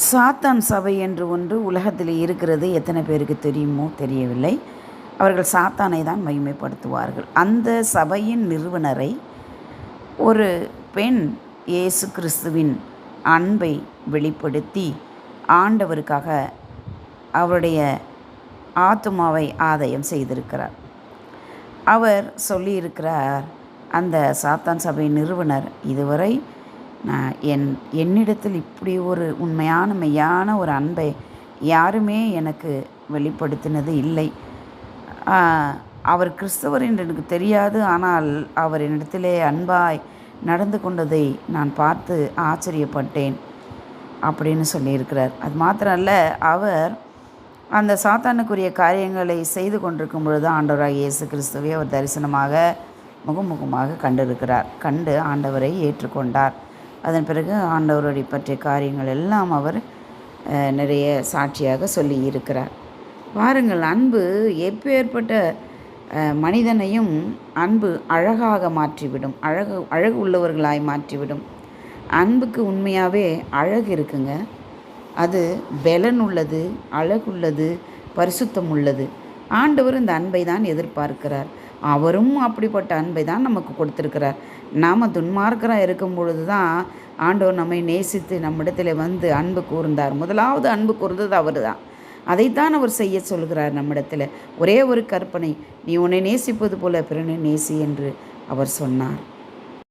சாத்தான் சபை என்று ஒன்று உலகத்தில் இருக்கிறது. எத்தனை பேருக்கு தெரியுமோ தெரியவில்லை. அவர்கள் சாத்தானை தான் மகிமைப்படுத்துவார்கள். அந்த சபையின் நிறுவனரை ஒரு பெண் இயேசு கிறிஸ்துவின் அன்பை வெளிப்படுத்தி ஆண்டவருக்காக அவருடைய ஆத்துமாவை ஆதாயம் செய்திருக்கிறார். அவர் சொல்லியிருக்கிறார், அந்த சாத்தான் சபை நிறுவனர், இதுவரை நான் என்னிடத்தில் இப்படி ஒரு உண்மையான மெய்யான ஒரு அன்பை யாருமே எனக்கு வெளிப்படுத்தினது இல்லை. அவர் கிறிஸ்தவர் என்று எனக்கு தெரியாது, ஆனால் அவர் என்னிடத்திலே அன்பாய் நடந்து கொண்டதை நான் பார்த்து ஆச்சரியப்பட்டேன் அப்படின்னு சொல்லியிருக்கிறார். அது மாத்திரம் அல்ல, அவர் அந்த சாத்தானுக்குரிய காரியங்களை செய்து கொண்டிருக்கும் பொழுது ஆண்டவராக இயேசு கிறிஸ்துவை அவர் தரிசனமாக முகமுகமாக கண்டு ஆண்டவரை ஏற்றுக்கொண்டார். அதன் பிறகு ஆண்டவருடைய பற்றிய காரியங்கள் எல்லாம் அவர் நிறைய சாட்சியாக சொல்லி இருக்கிறார். பாருங்கள், அன்பு எப்பேற்பட்ட மனிதனையும் அன்பு அழகாக மாற்றிவிடும், அழகு உள்ளவர்களாய் மாற்றிவிடும். அன்புக்கு உண்மையாகவே அழகு இருக்குங்க. அது பலன் உள்ளது, அழகுள்ளது, பரிசுத்தம் உள்ளது. ஆண்டவர் இந்த அன்பை தான் எதிர்பார்க்கிறார். அவரும் அப்படிப்பட்ட அன்பை தான் நமக்கு கொடுத்துருக்கிறார். நாம் துன்மார்க்கராக இருக்கும் பொழுது தான் ஆண்டவர் நம்மை நேசித்து நம்மிடத்தில் வந்து அன்பு கூர்ந்தார். முதலாவது அன்பு கூர்ந்தது அவர் தான். அதைத்தான் அவர் செய்ய சொல்கிறார் நம்மிடத்தில். ஒரே ஒரு கற்பனை, நீ உன்னை நேசிப்பது போல பிறனை நேசி என்று அவர் சொன்னார்.